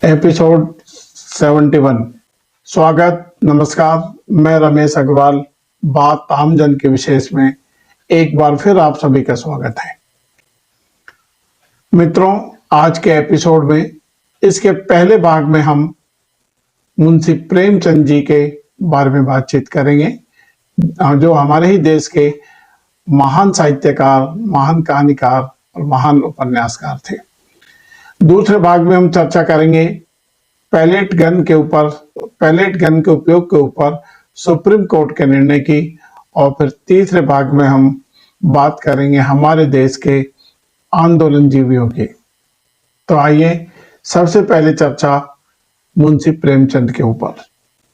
Episode 71। स्वागत, नमस्कार। मैं रमेश अग्रवाल बात आमजन के विशेष में एक बार फिर आप सभी का स्वागत है। मित्रों, आज के एपिसोड में इसके पहले भाग में हम मुंशी प्रेमचंद जी के बारे में बातचीत करेंगे, जो हमारे ही देश के महान साहित्यकार, महान कहानीकार और महान उपन्यासकार थे। दूसरे भाग में हम चर्चा करेंगे पैलेट गन के उपयोग के ऊपर सुप्रीम कोर्ट के निर्णय की, और फिर तीसरे भाग में हम बात करेंगे हमारे देश के आंदोलनजीवियों की। तो आइए सबसे पहले चर्चा मुंशी प्रेमचंद के ऊपर।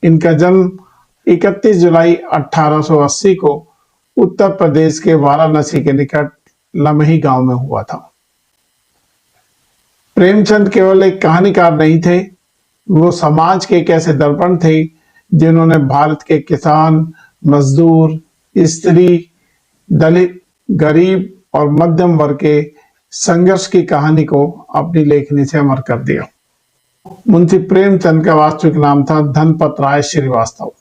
इनका जन्म 31 जुलाई 1880 को उत्तर प्रदेश के वाराणसी के निकट लमही गांव में हुआ था। प्रेमचंद केवल एक कहानीकार नहीं थे, वो समाज के एक ऐसे दर्पण थे जिन्होंने भारत के किसान, मजदूर, स्त्री, दलित, गरीब और मध्यम वर्ग के संघर्ष की कहानी को अपनी लेखनी से अमर कर दिया। मुंशी प्रेमचंद का वास्तविक नाम था धनपत राय श्रीवास्तव।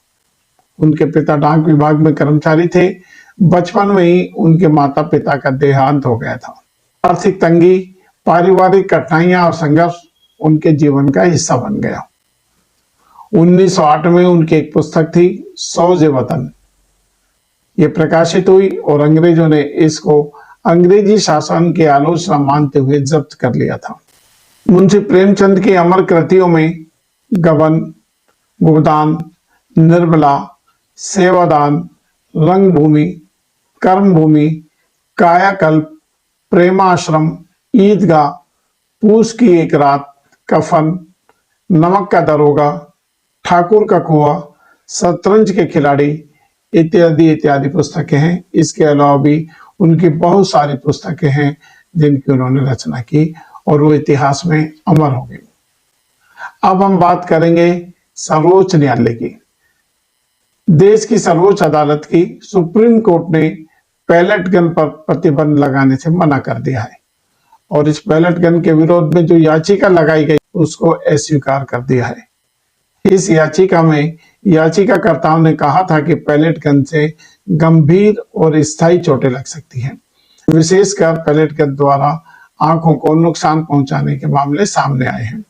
उनके पिता डाक विभाग में कर्मचारी थे। बचपन में ही उनके माता पिता का देहांत हो गया था। आर्थिक तंगी, पारिवारिक कठिनाइयां और संघर्ष उनके जीवन का हिस्सा बन गया। 1908 में उनकी एक पुस्तक थी सौजे वतन। ये प्रकाशित हुई और अंग्रेजों ने इसको अंग्रेजी शासन की आलोचना मानते हुए जब्त कर लिया था। मुंशी प्रेमचंद की अमर कृतियों में गबन, गोदान, निर्मला, सेवादान, रंगभूमि, कर्मभूमि, कायाकल्प, प्रेमाश्रम, ईदगाह, पूस की एक रात, कफन, नमक का दरोगा, ठाकुर का कुआं, शतरंज के खिलाड़ी इत्यादि इत्यादि पुस्तकें हैं। इसके अलावा भी उनकी बहुत सारी पुस्तकें हैं जिनकी उन्होंने रचना की और वो इतिहास में अमर हो गई। अब हम बात करेंगे सर्वोच्च न्यायालय की। देश की सर्वोच्च अदालत की सुप्रीम कोर्ट ने पैलेट गन पर प्रतिबंध लगाने से मना कर दिया है और इस पैलेट गन के विरोध में जो याचिका लगाई गई उसको अस्वीकार कर दिया है। इस याचिका में याचिकाकर्ताओं ने कहा था कि पैलेट गन से गंभीर और स्थायी चोटें लग सकती हैं। विशेषकर पैलेट गन द्वारा आंखों को नुकसान पहुंचाने के मामले सामने आए हैं।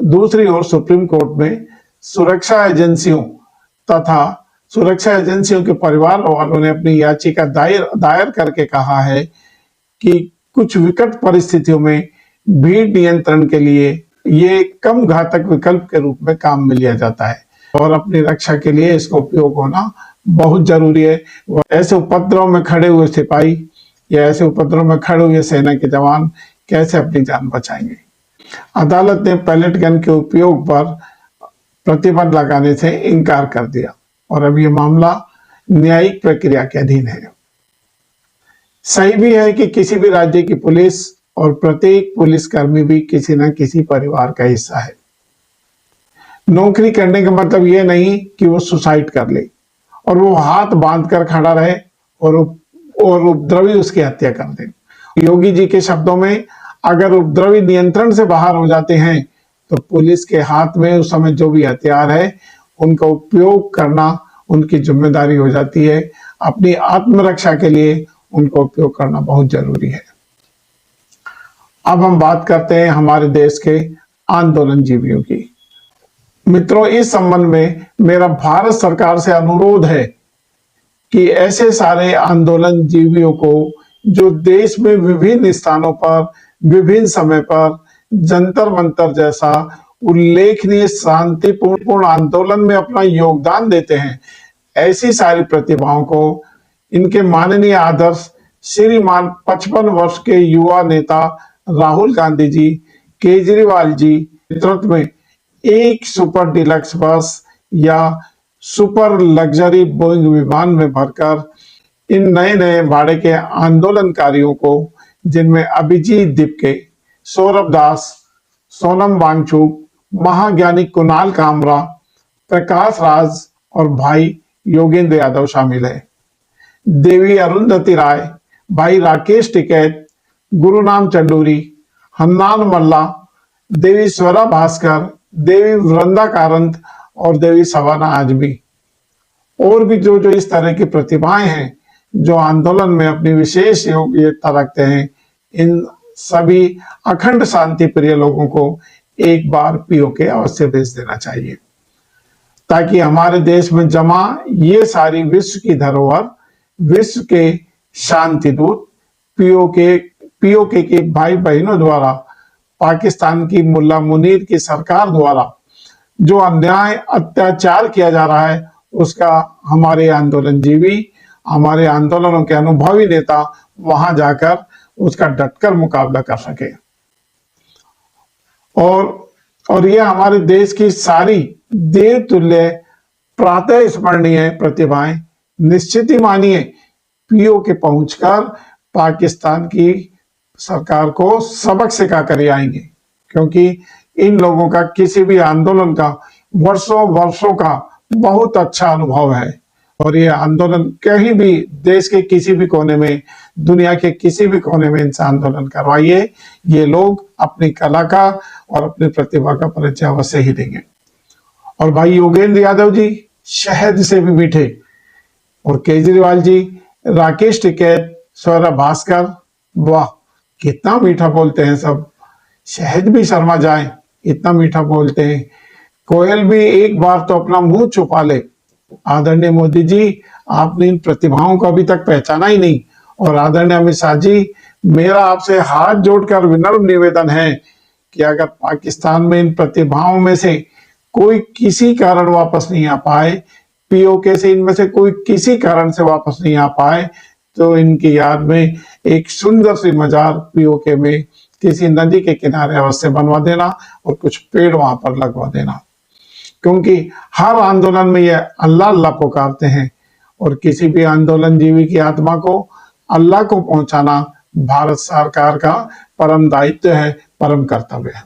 दूसरी ओर सुप्रीम कोर्ट में सुरक्षा एजेंसियों के परिवार वालों ने अपनी याचिका दायर करके कहा है कि कुछ विकट परिस्थितियों में भीड़ नियंत्रण के लिए ये कम घातक विकल्प के रूप में काम में लिया जाता है और अपनी रक्षा के लिए इसका उपयोग होना बहुत जरूरी है। ऐसे उपद्रव में खड़े हुए सिपाही या ऐसे उपद्रव में खड़े हुए सेना के जवान कैसे अपनी जान बचाएंगे। अदालत ने पैलेट गन के उपयोग पर प्रतिबंध लगाने से इनकार कर दिया और अब ये मामला न्यायिक प्रक्रिया के अधीन है। सही भी है कि किसी भी राज्य की पुलिस और प्रत्येक पुलिसकर्मी भी किसी न किसी परिवार का हिस्सा है। नौकरी करने का मतलब यह नहीं कि वो सुसाइड कर ले और वो हाथ बांध कर खड़ा रहे और उपद्रवी उसकी हत्या कर दे। योगी जी के शब्दों में, अगर उपद्रवी नियंत्रण से बाहर हो जाते हैं तो पुलिस के हाथ में उस समय जो भी हथियार है उनका उपयोग करना उनकी जिम्मेदारी हो जाती है। अपनी आत्मरक्षा के लिए उनका उपयोग करना बहुत जरूरी है। अब हम बात करते हैं हमारे देश के आंदोलनजीवियों की। मित्रों, इस संबंध में मेरा भारत सरकार से अनुरोध है कि ऐसे सारे आंदोलनजीवियों को जो देश में विभिन्न स्थानों पर विभिन्न समय पर जंतर मंतर जैसा उल्लेखनीय शांतिपूर्ण आंदोलन में अपना योगदान देते हैं, ऐसी सारी प्रतिभाओं को इनके माननीय आदर्श श्रीमान 55 वर्ष के युवा नेता राहुल गांधी जी, केजरीवाल जी नेतृत्व में एक सुपर डिलक्स बस या सुपर लग्जरी बोइंग विमान में भरकर इन नए नए भाड़े के आंदोलनकारियों को, जिनमें अभिजीत दिपके, सौरभ दास, सोनम वांगचुक, महाज्ञानी कुणाल कामरा, प्रकाश राज और भाई योगेंद्र यादव शामिल है। देवी अरुंधति राय, भाई राकेश टिकैत, गुरुनाम चंडूरी, हन्नान मल्ला, देवी स्वरा भास्कर, देवी वृंदा कारंत और देवी सवाना आजमी, और भी जो जो इस तरह की प्रतिभाएं हैं जो आंदोलन में अपनी विशेष योग्यता रखते हैं, इन सभी अखंड शांति प्रिय लोगों को एक बार पीओके अवश्य भेज देना चाहिए, ताकि हमारे देश में जमा ये सारी विश्व की धरोहर, विश्व के शांति दूत पीओके के भाई बहनों द्वारा, पाकिस्तान की मुल्ला मुनीर की सरकार द्वारा जो अन्याय अत्याचार किया जा रहा है, उसका हमारे आंदोलन जीवी, हमारे आंदोलनों के अनुभवी नेता वहां जाकर उसका डटकर मुकाबला कर सके। और यह हमारे देश की सारी देवतुल्य प्रातः स्मरणीय प्रतिभाएं निश्चित ही मानिए पीओके पहुंचकर पाकिस्तान की सरकार को सबक सिखा कर आएंगे, क्योंकि इन लोगों का किसी भी आंदोलन का वर्षों वर्षों का बहुत अच्छा अनुभव है, और ये आंदोलन कहीं भी देश के किसी भी कोने में, दुनिया के किसी भी कोने में इनसे आंदोलन करवाइए, ये लोग अपनी कला का और अपनी प्रतिभा का परिचय अवश्य ही देंगे। और भाई योगेंद्र यादव जी शहद से भी मीठे, और केजरीवाल जी, राकेश टिकैत, स्वरा भास्कर, वाह कितना मीठा बोलते हैं सब, शहद भी शर्मा जाए इतना मीठा बोलते हैं। कोयल भी एक बार तो अपना मुंह छुपा ले। आदरणीय मोदी जी, आपने इन प्रतिभाओं को अभी तक पहचाना ही नहीं। और आदरणीय अमित शाह जी, मेरा आपसे हाथ जोड़कर विनम्र निवेदन है कि अगर पाकिस्तान में इन प्रतिभाओं में से कोई किसी कारण वापस नहीं आ पाए, पीओके से इनमें से कोई किसी कारण से वापस नहीं आ पाए, तो इनकी याद में एक सुंदर सी मजार पीओके में किसी नदी के किनारे अवश्य बनवा देना और कुछ पेड़ वहां पर लगवा देना, क्योंकि हर आंदोलन में ये अल्लाह अल्लाह पुकारते हैं, और किसी भी आंदोलन जीवी की आत्मा को अल्लाह को पहुंचाना भारत सरकार का परम दायित्व है, परम कर्तव्य है।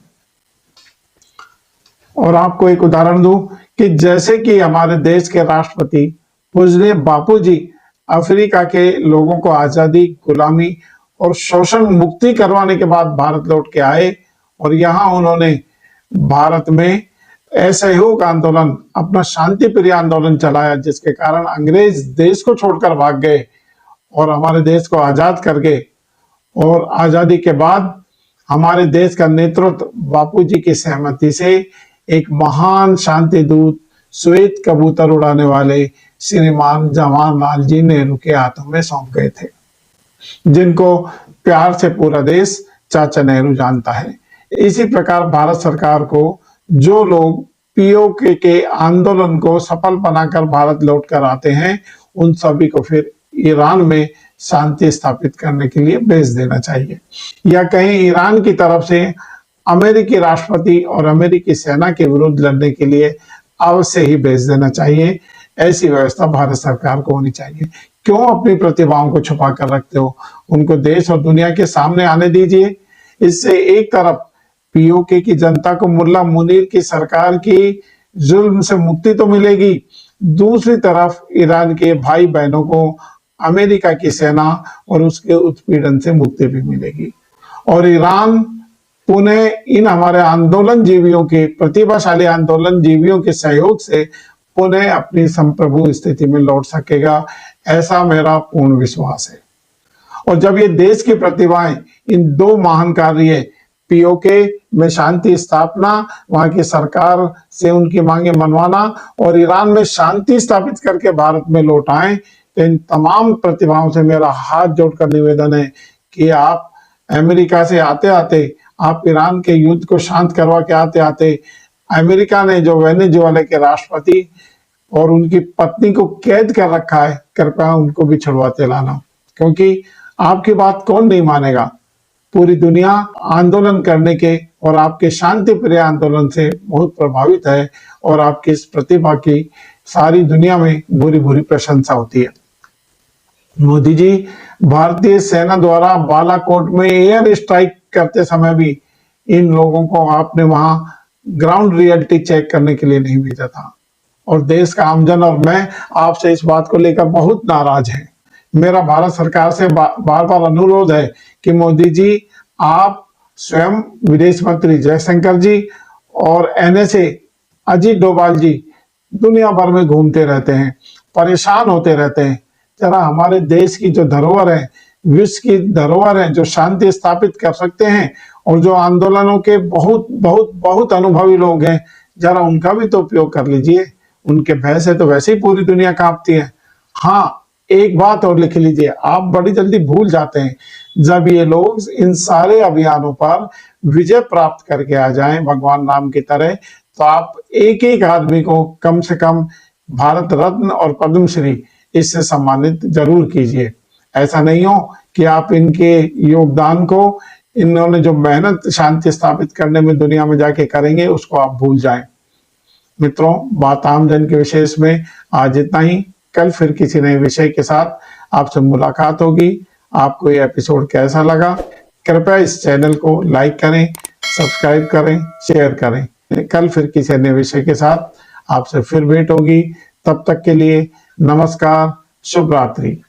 और आपको एक उदाहरण दूं कि जैसे कि हमारे देश के राष्ट्रपति पूजनीय बापू जी अफ्रीका के लोगों को आजादी, गुलामी और शोषण मुक्ति करवाने के बाद भारत लौट के आए, और यहाँ उन्होंने भारत में असहयोग आंदोलन, अपना शांति प्रिय आंदोलन चलाया, जिसके कारण अंग्रेज देश को छोड़कर भाग गए और हमारे देश को आजाद कर गए। और आजादी के बाद हमारे देश का नेतृत्व बापूजी की सहमति से एक महान शांति दूत, श्वेत कबूतर उड़ाने वाले श्रीमान जवाहरलाल जी नेहरू के हाथों में सौंप गए थे, जिनको प्यार से पूरा देश चाचा नेहरू जानता है। इसी प्रकार भारत सरकार को जो लोग पीओके के आंदोलन को सफल बनाकर भारत लौट कर आते हैं, उन सभी को फिर ईरान में शांति स्थापित करने के लिए भेज देना चाहिए, या कहीं ईरान की तरफ से अमेरिकी राष्ट्रपति और अमेरिकी सेना के विरुद्ध लड़ने के लिए अवश्य ही भेज देना चाहिए। ऐसी व्यवस्था भारत सरकार को होनी चाहिए। क्यों अपनी प्रतिभाओं को छुपा कर रखते हो? उनको देश और दुनिया के सामने आने दीजिए। इससे एक तरफ पीओके की जनता को मुल्ला मुनीर की सरकार की जुल्म से मुक्ति तो मिलेगी, दूसरी तरफ ईरान के भाई बहनों को अमेरिका की सेना और उसके उत्पीड़न से मुक्ति भी मिलेगी। और ईरान पुनः इन हमारे आंदोलन जीवियों के, प्रतिभाशाली आंदोलन जीवियों के सहयोग से पुनः अपनी संप्रभु स्थिति में लौट सकेगा, ऐसा मेरा पूर्ण विश्वास है। और जब ये देश की प्रतिभाएं इन दो महान कार्य, पीओके में शांति स्थापना, वहां की सरकार से उनकी मांगे मनवाना, और ईरान में शांति स्थापित करके भारत में लौट आए, तो इन तमाम प्रतिभाओं से मेरा हाथ जोड़कर निवेदन है कि आप अमेरिका से आते आते, आप ईरान के युद्ध को शांत करवा के आते आते, अमेरिका ने जो वेनेजुएला के राष्ट्रपति और उनकी पत्नी को कैद कर रखा है, कृपया उनको भी छुड़वाते लाना, क्योंकि आपकी बात कौन नहीं मानेगा। पूरी दुनिया आंदोलन करने के और आपके शांति प्रिय आंदोलन से बहुत प्रभावित है, और आपकी इस प्रतिभा की सारी दुनिया में बुरी बुरी प्रशंसा होती है। मोदी जी, भारतीय सेना द्वारा बालाकोट में एयर स्ट्राइक करते समय भी इन लोगों को आपने वहां ग्राउंड रियलिटी चेक करने के लिए नहीं भेजा था, और देश का आमजन और मैं आपसे इस बात को लेकर बहुत नाराज हैं। मेरा भारत सरकार से बार बार अनुरोध है कि मोदी जी, आप स्वयं विदेश मंत्री जयशंकर जी और NSA अजीत डोभाल जी दुनिया भर में घूमते रहते हैं, परेशान होते रहते हैं। जरा हमारे देश की जो धरोहर है, विश्व की धरोहर है, जो शांति स्थापित कर सकते हैं और जो आंदोलनों के बहुत बहुत बहुत अनुभवी लोग हैं, जरा उनका भी तो उपयोग कर लीजिए। उनके भय से तो वैसे ही पूरी दुनिया कांपती है। हाँ, एक बात और लिख लीजिए, आप बड़ी जल्दी भूल जाते हैं। जब ये लोग इन सारे अभियानों पर विजय प्राप्त करके आ जाएं भगवान राम की तरह, तो आप एक एक आदमी को कम से कम भारत रत्न और पद्मश्री इससे सम्मानित जरूर कीजिए। ऐसा नहीं हो कि आप इनके योगदान को, इन्होंने जो मेहनत शांति स्थापित करने में दुनिया में जाके करेंगे, उसको आप भूल जाएं। मित्रों, बात आमजन के विशेष में आज इतना ही। कल फिर किसी नए विषय के साथ आपसे मुलाकात होगी। आपको ये एपिसोड कैसा लगा, कृपया इस चैनल को लाइक करें, सब्सक्राइब करें, शेयर करें। कल फिर किसी नए विषय के साथ आपसे फिर भेंट होगी। तब तक के लिए नमस्कार, शुभ रात्रि।